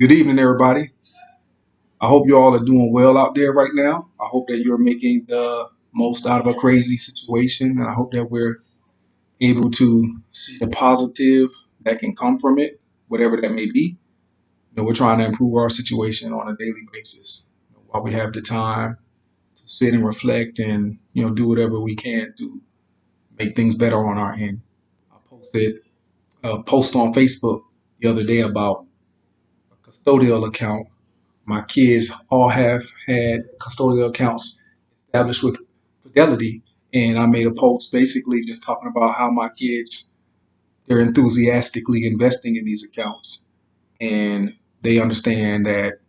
Good evening, everybody. I hope you all are doing well out there right now. I hope that you're making the most out of a crazy situation, and I hope that we're able to see the positive that can come from it, whatever that may be. We're trying to improve our situation on a daily basis while we have the time to sit and reflect and do whatever we can to make things better on our end. I posted a post on Facebook the other day about a custodial account. My kids all have had custodial accounts established with Fidelity, and I made a post basically just talking about how my kids they're enthusiastically investing in these accounts, and they understand that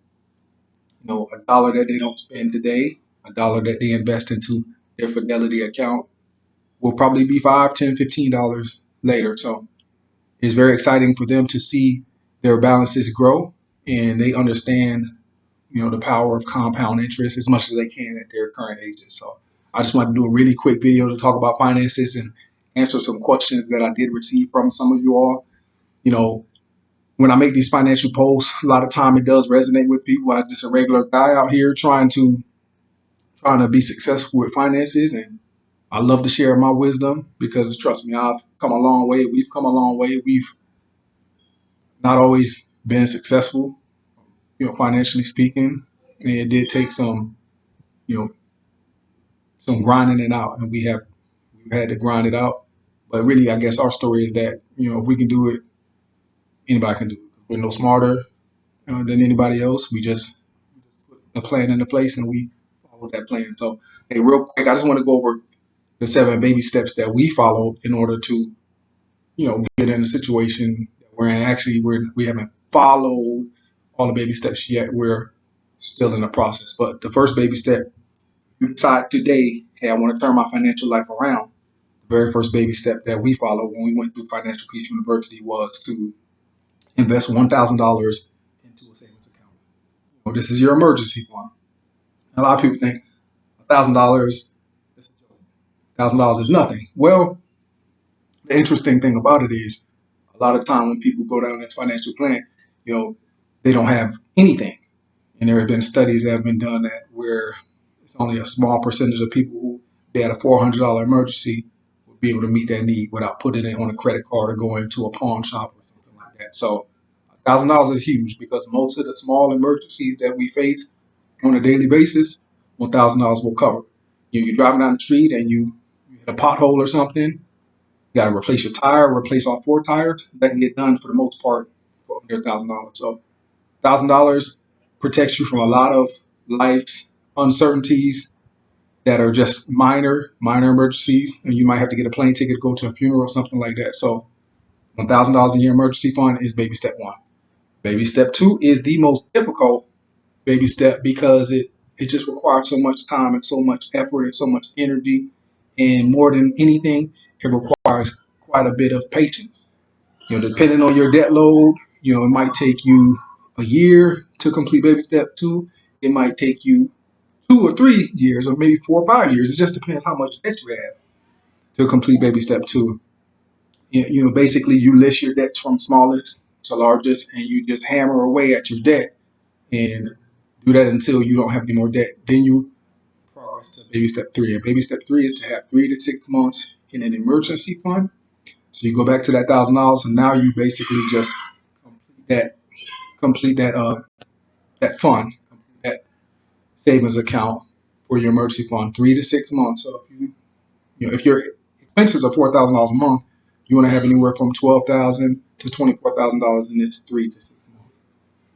a dollar that they don't spend today, a dollar that they invest into their Fidelity account will probably be 5, 10, $15 later. So it's very exciting for them to see their balances grow, and they understand the power of compound interest as much as they can at their current ages. So I just wanted to do a really quick video to talk about finances and answer some questions that I did receive from some of you all. You know, when I make these financial posts, a lot of time it does resonate with people. I'm just a regular guy out here trying to be successful with finances, and I love to share my wisdom because trust me, I've come a long way. We've come a long way. We've not always been successful, financially speaking. And it did take you know, some grinding it out, and we've had to grind it out. But really, I guess our story is that if we can do it, anybody can do it. We're no smarter than anybody else. We just put a plan into place and we follow that plan. So, hey, real quick, I just want to go over the 7 baby steps that we followed in order to get in a situation that we're in. Actually, we haven't followed all the baby steps yet. We're still in the process. But the first baby step, you decide today, hey, I want to turn my financial life around. Very first baby step that we followed when we went through Financial Peace University was to invest $1,000 into a savings account. This is your emergency fund. A lot of people think $1,000 is $1,000 is nothing. Well, the interesting thing about it is a lot of time when people go down this financial plan, you know, they don't have anything. And there have been studies that have been done that where it's only a small percentage of people who they had a $400 emergency would be able to meet that need without putting it on a credit card or going to a pawn shop or something like that. So $1,000 is huge because most of the small emergencies that we face on a daily basis, $1,000 will cover. You're driving down the street and you hit a pothole or something. You got to replace your tire, replace all 4 tires. That can get done for the most part for under $1,000. So $1,000 protects you from a lot of life's uncertainties that are just minor emergencies, and you might have to get a plane ticket to go to a funeral or something like that. So $1,000 in your emergency fund is baby step one. Baby step two is the most difficult baby step because it just requires so much time and so much effort and so much energy, and more than anything, it requires quite a bit of patience. Depending on your debt load, it might take you a year to complete baby step two. It might take you 2 or 3 years, or maybe 4 or 5 years. It just depends how much debt you have to complete baby step two. Basically, you list your debts from smallest to largest, and you just hammer away at your debt and do that until you don't have any more debt. Then you progress to baby step three. And baby step three is to have 3 to 6 months in an emergency fund. So you go back to that $1,000, and now you basically just that complete that fund, that savings account for your emergency fund, 3 to 6 months. So if your expenses are $4,000 a month, you want to have anywhere from $12,000 to $24,000 in this 3 to 6 month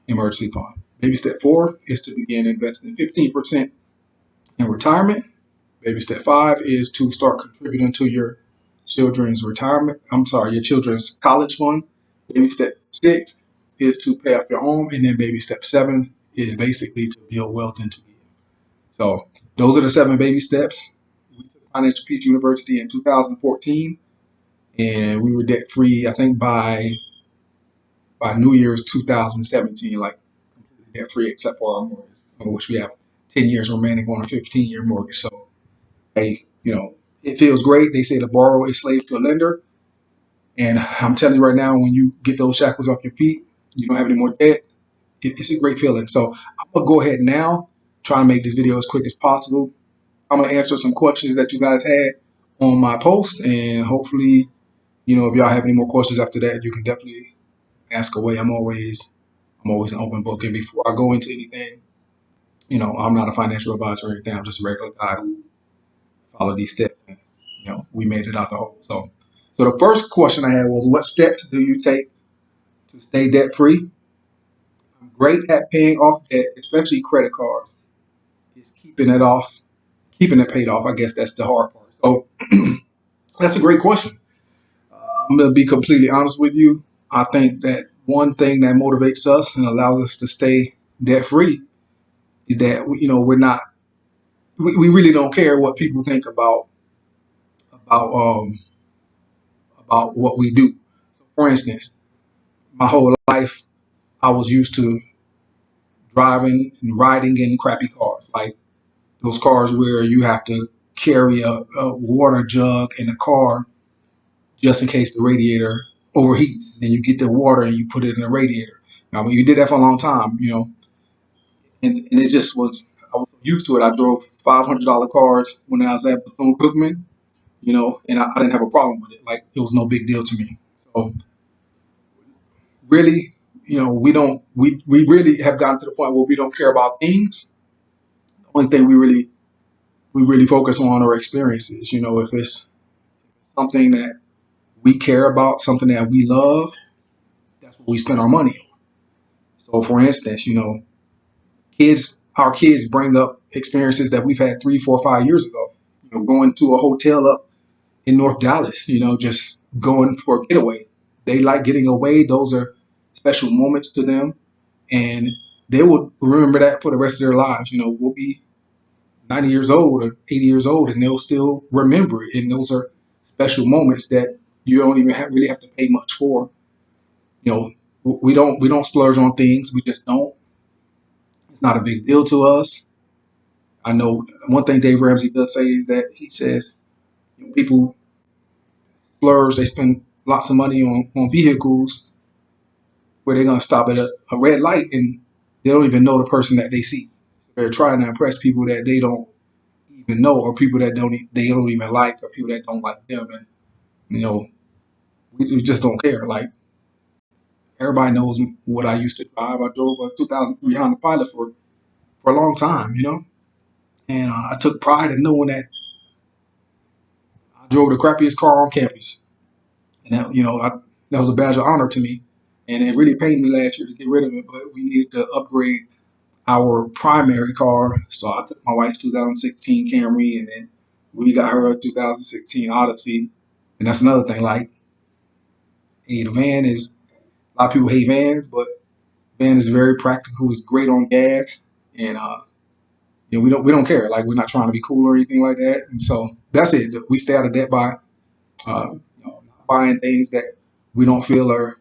emergency fund. Baby step four is to begin investing 15% in retirement. Baby step five is to start contributing to your children's retirement. I'm sorry, your children's college fund. Baby step six is to pay off your home, and then baby step seven is basically to build wealth and to give. So those are the 7 baby steps. We took Financial Peace University in 2014, and we were debt free. I think by New Year's 2017, like completely debt free except for our mortgage, which we have 10 years remaining on a 15-year mortgage. So hey, it feels great. They say the borrower is slave to a lender. And I'm telling you right now, when you get those shackles off your feet, you don't have any more debt. it's a great feeling. So I'm gonna go ahead now, try to make this video as quick as possible. I'm gonna answer some questions that you guys had on my post, and hopefully, if y'all have any more questions after that, you can definitely ask away. I'm always an open book. And before I go into anything, I'm not a financial advisor or anything. I'm just a regular guy who followed these steps, and we made it out the hole. So the first question I had was, what steps do you take to stay debt free? I'm great at paying off debt, especially credit cards. Is keeping it paid off. I guess that's the hard part. So that's a great question. I'm gonna be completely honest with you. I think that one thing that motivates us and allows us to stay debt free is that we're not we really don't care what people think about about what we do. For instance, my whole life I was used to driving and riding in crappy cars, like those cars where you have to carry a water jug in the car just in case the radiator overheats. And then you get the water and you put it in the radiator. Now, when you did that for a long time, and it just was, I was used to it. I drove $500 cars when I was at Bethune-Cookman, and I didn't have a problem with it. Like, it was no big deal to me. So, really, we really have gotten to the point where we don't care about things. The only thing we really focus on are experiences. If it's something that we care about, something that we love, that's what we spend our money on. So, for instance, our kids bring up experiences that we've had 3, 4, 5 years ago. Going to a hotel up in North Dallas, just going for a getaway. They like getting away. Those are special moments to them, and they will remember that for the rest of their lives. We'll be 90 years old or 80 years old, and they'll still remember it. And those are special moments that you don't even really have to pay much for. You know, we don't splurge on things. We just don't. It's not a big deal to us. I know one thing Dave Ramsey does say is that he says people splurge, they spend lots of money on vehicles where they're gonna stop at a red light and they don't even know the person that they see. They're trying to impress people that they don't even know, or people that they don't even like, or people that don't like them, and you know we just don't care. Like, everybody knows what I used to drive. I drove a 2003 Honda Pilot for a long time, and I took pride in knowing that I drove the crappiest car on campus, and that was a badge of honor to me. And it really pained me last year to get rid of it, but we needed to upgrade our primary car. So I took my wife's 2016 Camry, and then we got her a 2016 Odyssey. And that's another thing. Like, hey, the van is a lot of people hate vans, but van is very practical. It's great on gas, and we don't care. Like, we're not trying to be cool or anything like that. And so that's it. We stay out of debt by not buying things that we don't feel are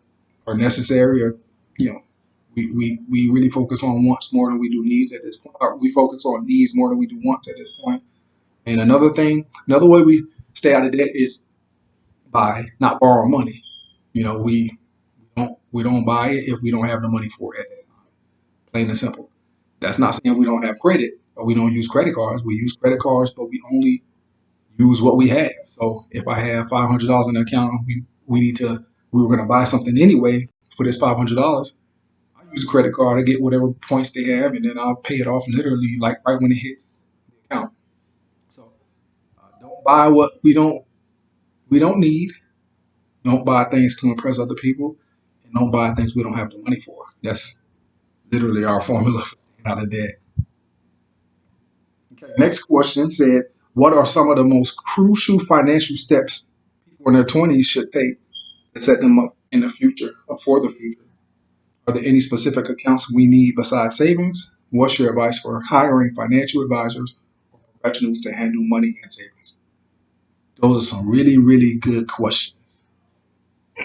necessary, or you know we really focus on wants more than we do needs at this point. Or we focus on needs more than we do wants at this point. And another way we stay out of debt is by not borrowing money. We don't buy it if we don't have the money for it. Plain and simple. That's not saying we don't have credit or we don't use credit cards. We use credit cards, but we only use what we have. So if I have $500 in the account, we were going to buy something anyway for this $500. I use a credit card to get whatever points they have, and then I'll pay it off literally like right when it hits the account. So don't buy what we don't need. Don't buy things to impress other people, and don't buy things we don't have the money for. That's literally our formula for getting out of debt. Okay. Next question said, "What are some of the most crucial financial steps people in their 20s should take to set them up in the future or for the future? Are there any specific accounts we need besides savings? What's your advice for hiring financial advisors or professionals to handle money and savings?" Those are some really, really good questions.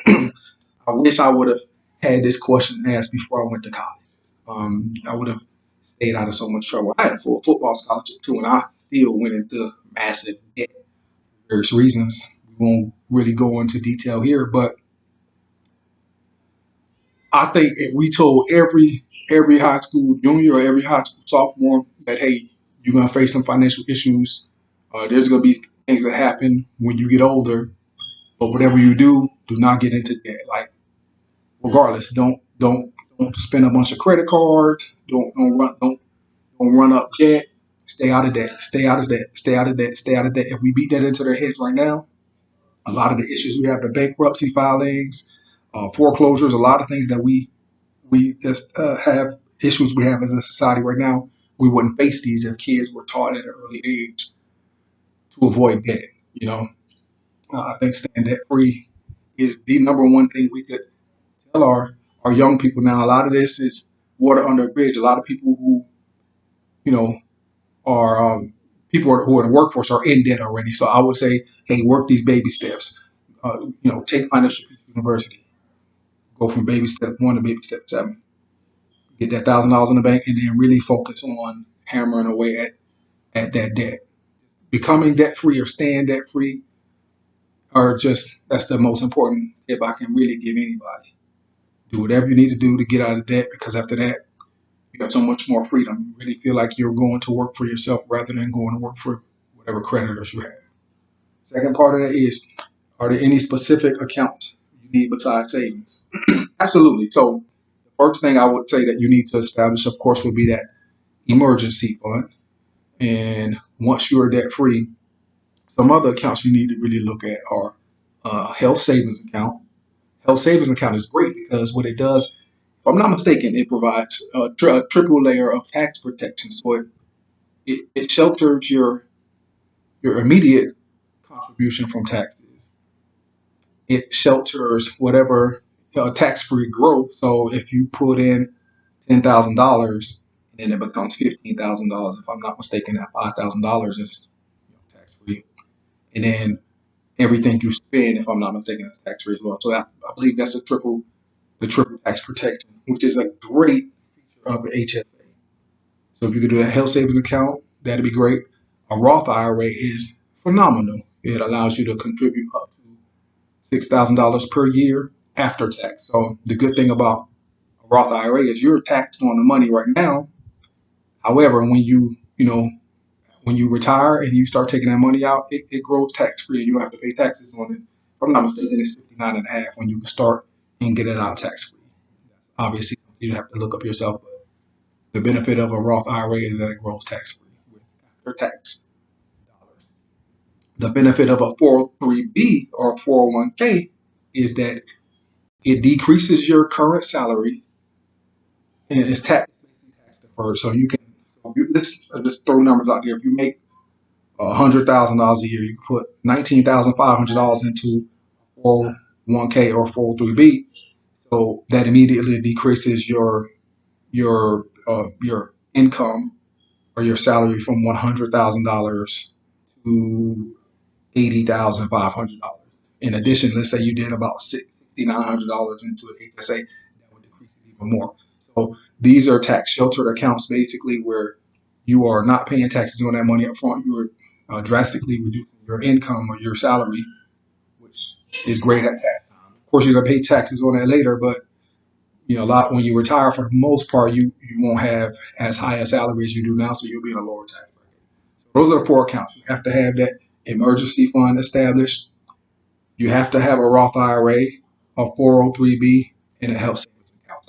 I wish I would have had this question asked before I went to college. I would have stayed out of so much trouble. I had a full football scholarship too, and I still went into massive debt for various reasons. We won't really go into detail here, but I think if we told every high school junior or every high school sophomore that, hey, you're gonna face some financial issues, there's gonna be things that happen when you get older, but whatever you do not get into debt. Like regardless, don't spend a bunch of credit cards. Don't run up debt. Stay out of debt. Stay out of debt. Stay out of debt. Stay out of debt. If we beat that into their heads right now, a lot of the issues we have, the bankruptcy filings, foreclosures, a lot of things that we just have issues we have as a society right now, we wouldn't face these if kids were taught at an early age to avoid debt. You know, I think staying debt free is the number one thing we could tell our young people now. A lot of this is water under a bridge. A lot of people who you know are who are in the workforce are in debt already. So I would say, hey, work these baby steps. Take Financial Peace University. Go from baby step one to baby step seven. Get that $1,000 in the bank, and then really focus on hammering away at that debt. Becoming debt free or staying debt free are just that's the most important tip I can really give anybody. Do whatever you need to do to get out of debt because after that you got so much more freedom. You really feel like you're going to work for yourself rather than going to work for whatever creditors you have. Second part of that is, are there any specific accounts you need besides savings? Absolutely. So the first thing I would say that you need to establish, of course, would be that emergency fund. And once you're debt free, some other accounts you need to really look at are health savings account. Health savings account is great because what it does, if I'm not mistaken, it provides a triple layer of tax protection. So it shelters your immediate contribution from taxes. It shelters whatever tax-free growth. So if you put in $10,000 and then it becomes $15,000, if I'm not mistaken, that $5,000 is tax-free. And then everything you spend, if I'm not mistaken, is tax-free as well. So I believe that's the triple tax protection, which is a great feature of HSA. So if you could do a health savings account, that'd be great. A Roth IRA is phenomenal. It allows you to contribute up to $6,000 per year after tax. So the good thing about a Roth IRA is you're taxed on the money right now. However, when you retire and you start taking that money out, it grows tax free. You don't have to pay taxes on it. If I'm not mistaken, it's 59 and a half when you can start and get it out tax free. Obviously, you have to look up yourself, but the benefit of a Roth IRA is that it grows tax free after tax dollars. The benefit of a 403B or 401k is that it decreases your current salary and it's basically tax deferred. So you can, let's just throw numbers out there. If you make $100,000 a year, you can put $19,500 into 401k or 403b. So that immediately decreases your income or your salary from $100,000 to $80,500. In addition, let's say you did about $6,900 into an HSA, that would decrease it even more. So these are tax sheltered accounts, basically where you are not paying taxes on that money up front. You are drastically reducing your income or your salary, which is great at tax time. Of course, you're gonna pay taxes on that later, but a lot when you retire, for the most part, you won't have as high a salary as you do now, so you'll be in a lower tax bracket. So those are the four accounts. You have to have that emergency fund established. You have to have a Roth IRA, a 403b, and a health savings account.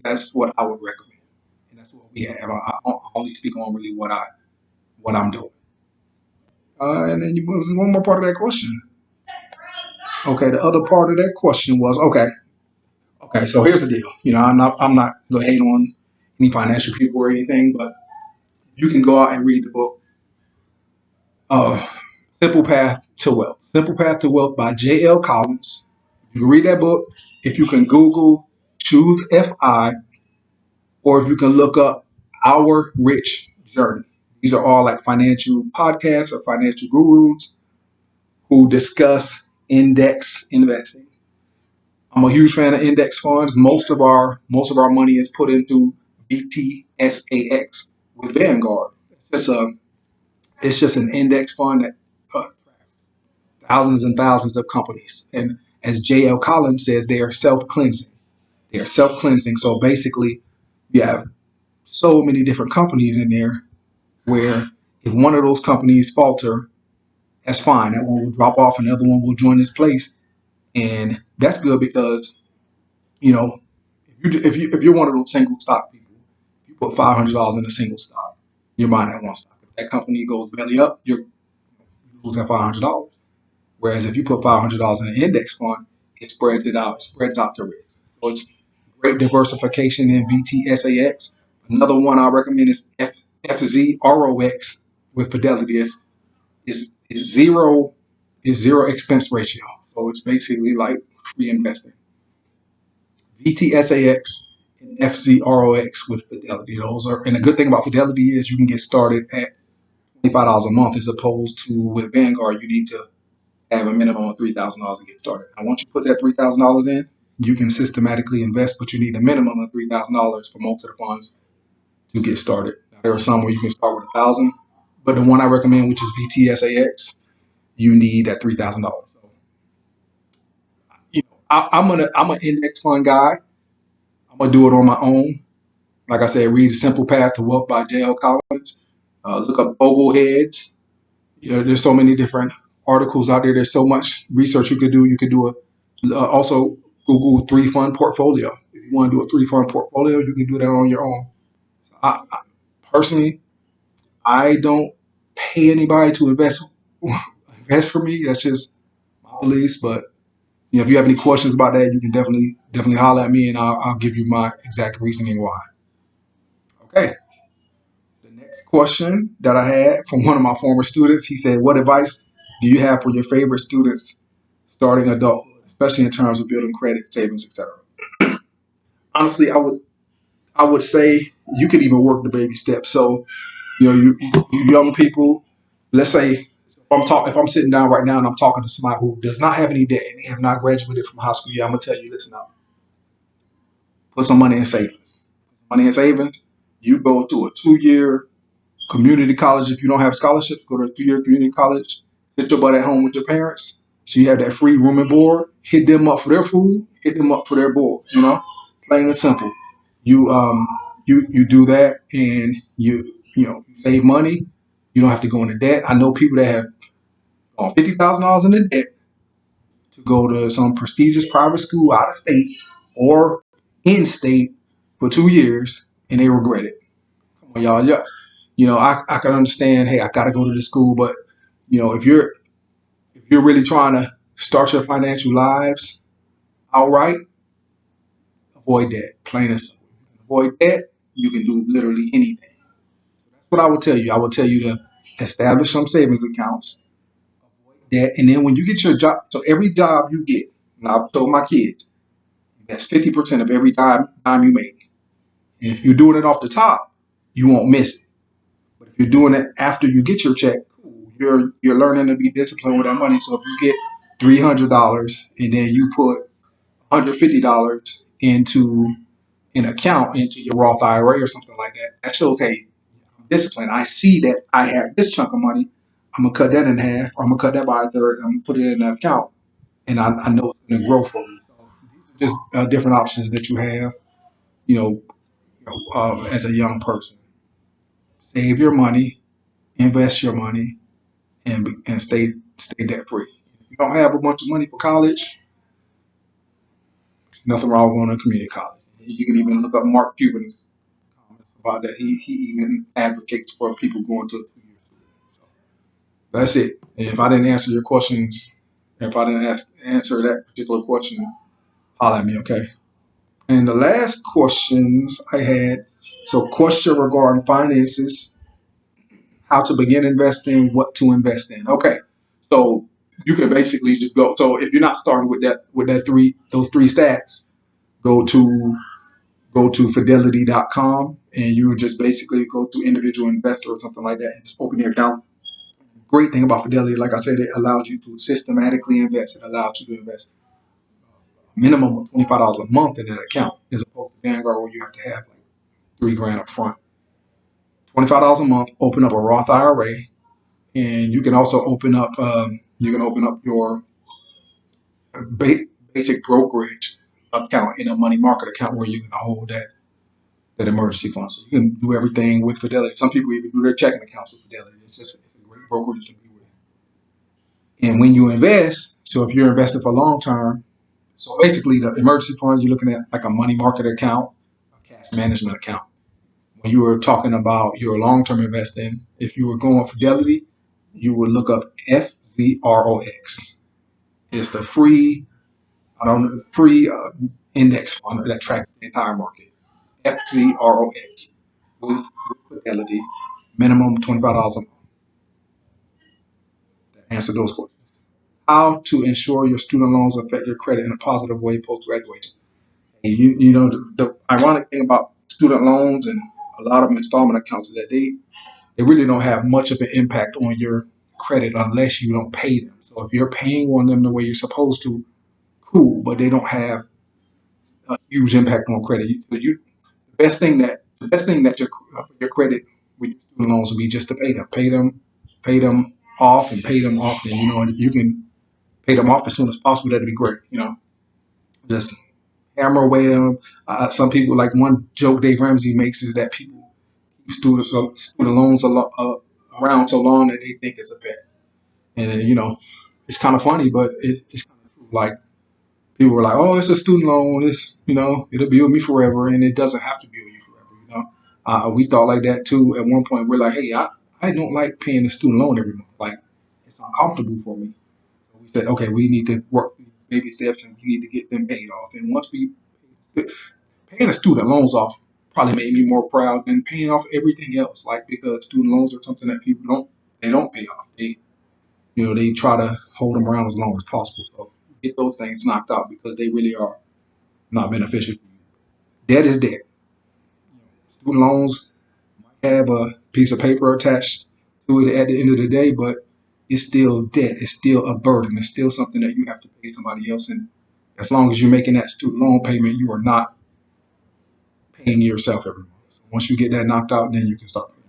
That's what I would recommend, and that's what we have. I only speak on really what I'm doing. And then was one more part of that question. Okay, the other part of that question was okay. Okay, so here's the deal. I'm not gonna hate on any financial people or anything, but you can go out and read the book, uh, Simple Path to Wealth. Simple Path to Wealth by J.L. Collins. You can read that book. If you can Google Choose FI, or if you can look up Our Rich Journey. These are all like financial podcasts or financial gurus who discuss index investing. I'm a huge fan of index funds. Most of our money is put into VTSAX with Vanguard. It's just an index fund that tracks thousands and thousands of companies. And as J.L. Collins says, they are self-cleansing. They're self-cleansing. So basically, you have so many different companies in there where if one of those companies falter, that's fine. That one will drop off and the other one will join this place. And that's good because, you know, if you're one of those single stock people, if you put $500 in a single stock, you're buying that one stock. If that company goes belly up, you're losing $500. Whereas if you put $500 in an index fund, it spreads out the risk. So it's great diversification in VTSAX. Another one I recommend is FZROX with Fidelity. Is zero expense ratio. So it's basically like free investing. VTSAX and FZROX with Fidelity. Those are, and the good thing about Fidelity is you can get started at $25 a month as opposed to with Vanguard, you need to have a minimum of $3,000 to get started. Now, once you put that $3,000 in, you can systematically invest, but you need a minimum of $3,000 for most of the funds to get started. Now, there are some where you can start with 1,000, but the one I recommend, which is VTSAX, you need that $3,000. So, I'm an index fund guy. I'm gonna do it on my own. Like I said, read The Simple Path to Wealth by J.L. Collins. Look up Ogleheads. There's so many different articles out there. There's so much research you could do. You could do also Google three fund portfolio. If you want to do a three fund portfolio, you can do that on your own. I personally, I don't pay anybody to invest for me. That's just my beliefs. But if you have any questions about that, you can definitely holler at me, and I'll give you my exact reasoning why. Okay. The next question that I had from one of my former students, he said, "What advice do you have for your favorite students starting adulthood, especially in terms of building credit, savings, etc." Honestly, I would say you could even work the baby steps. So you young people, let's say if I'm sitting down right now and I'm talking to somebody who does not have any debt and they have not graduated from high school yet, I'm gonna tell you, listen up, put some money in savings. Money in savings. You go to a 2 year community college. If you don't have scholarships, go to a 2 year community college. Sit your butt at home with your parents. So you have that free room and board. Hit them up for their food. Hit them up for their board. Plain and simple. You you do that, and you save money. You don't have to go into debt. I know people that have $50,000 in the debt to go to some prestigious private school out of state or in state for 2 years, and they regret it. Come on, y'all. Yeah, I can understand. Hey, I got to go to the school, but if you're really trying to start your financial lives outright, avoid debt. Plain and simple. Avoid debt. You can do literally anything. That's what I would tell you. I would tell you to establish some savings accounts, avoid debt, and then when you get your job, so every job you get, and I've told my kids, that's 50% of every dime you make. And if you're doing it off the top, you won't miss it. But if you're doing it after you get your check, you're learning to be disciplined with that money. So if you get $300 and then you put $150 into an account into your Roth IRA or something like that, that shows, hey, I'm disciplined. I see that I have this chunk of money. I'm gonna cut that in half, or I'm gonna cut that by a third, and I'm gonna put it in an account, and I know it's gonna grow for me. So these are just different options that you have, you know, as a young person. Save your money, invest your money, and stay debt free. If you don't have a bunch of money for college, nothing wrong with going to community college. You can even look up Mark Cuban's comments about that. He even advocates for people going to 2 year school. So that's it. And if I didn't answer your questions, if I didn't answer that particular question, holler at me, okay? And the last questions I had, so question regarding finances, how to begin investing, what to invest in. Okay, so you can basically just go. So if you're not starting with those three stats, go to fidelity.com, and you would just basically go to individual investor or something like that and just open your account. Great thing about Fidelity, like I said, it allows you to systematically invest. It allows you to invest a minimum of $25 a month in that account, as opposed to Vanguard where you have to have like 3 grand up front. $25 a month, open up a Roth IRA, and you can also open up your basic brokerage account in a money market account where you're going to hold that emergency fund. So you can do everything with Fidelity. Some people even do their checking accounts with Fidelity. It's a great brokerage to be with. And when you invest, so if you're investing for long term, so basically the emergency fund, you're looking at like a money market account, a cash management account. When you were talking about your long term investing, if you were going with Fidelity, you would look up FZROX. It's the free index fund that tracks the entire market. FZROX with Fidelity, minimum $25 a month. To answer those questions. How to ensure your student loans affect your credit in a positive way post graduation. You know the ironic thing about student loans and a lot of installment accounts is that they really don't have much of an impact on your credit unless you don't pay them. So if you're paying on them the way you're supposed to, cool, but they don't have a huge impact on credit. The best thing that your credit with your student loans would be just to pay them off, and pay them often. You know, and if you can pay them off as soon as possible, that'd be great. You know, just hammer away them. Some people, like one joke Dave Ramsey makes, is that people keep student loans around so long that they think it's a bet. And you know, it's kind of funny, but it's kind of true. Like people were like, "Oh, it's a student loan. It'll be with me forever," and it doesn't have to be with you forever. You know, we thought like that too. At one point, we're like, "Hey, I don't like paying the student loan every month. Like, it's uncomfortable for me." So we said, "Okay, we need to work these baby steps, and we need to get them paid off." And once we paying the student loans off probably made me more proud than paying off everything else. Like, because student loans are something that people don't pay off. They try to hold them around as long as possible. So get those things knocked out because they really are not beneficial to you. Debt is debt. Student loans might have a piece of paper attached to it at the end of the day, but it's still debt. It's still a burden. It's still something that you have to pay somebody else. And as long as you're making that student loan payment, you are not paying yourself every month. So once you get that knocked out, then you can start paying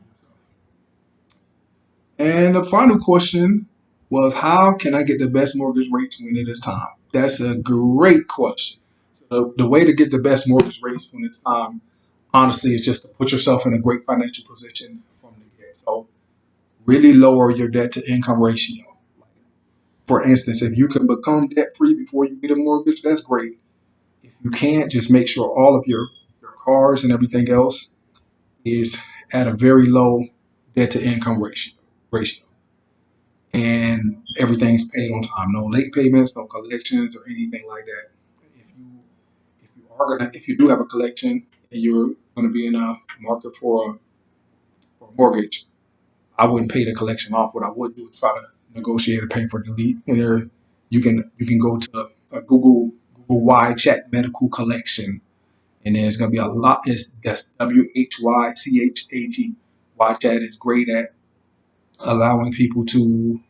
yourself. And the final question was, how can I get the best mortgage rates when it is time? That's a great question. So the way to get the best mortgage rates when it's time, honestly, is just to put yourself in a great financial position from the get. So really lower your debt to income ratio. For instance, if you can become debt free before you get a mortgage, that's great. If you can't, just make sure all of your cars and everything else is at a very low debt to income ratio. And everything's paid on time. No late payments, no collections or anything like that. If you do have a collection and you're gonna be in a market for a mortgage, I wouldn't pay the collection off. What I would do is try to negotiate a pay for delete. And there you can go to a Google Y chat medical collection, and there's gonna be a lot. That's WHYCHAT. Y chat is great at allowing people to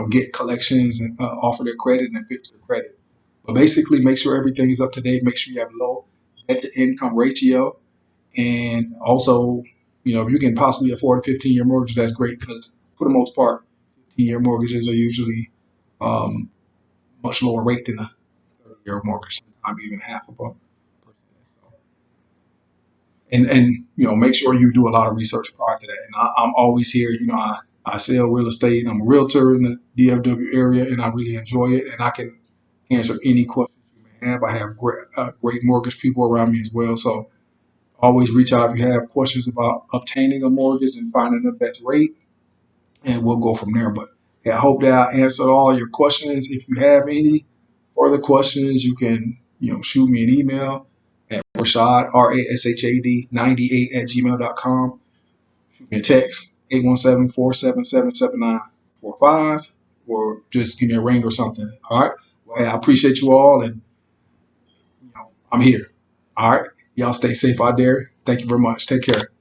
get collections and offer their credit and fix their credit. But basically, make sure everything is up to date. Make sure you have low debt to income ratio, and also, if you can possibly afford a 15-year mortgage, that's great because for the most part, 15-year mortgages are usually um, much lower rate than a 30-year mortgage, sometimes even half of a percent. So, and make sure you do a lot of research prior to that. And I'm always here. I sell real estate. I'm a realtor in the DFW area, and I really enjoy it. And I can answer any questions you may have. I have great mortgage people around me as well. So always reach out if you have questions about obtaining a mortgage and finding the best rate, and we'll go from there. But yeah, I hope that I answered all your questions. If you have any further questions, you can shoot me an email at Rashad RASHAD 98 at gmail.com. Shoot me a text 817-477-7945, or just give me a ring or something. All right. Well, hey, I appreciate you all, and I'm here. All right. Y'all stay safe out there. Thank you very much. Take care.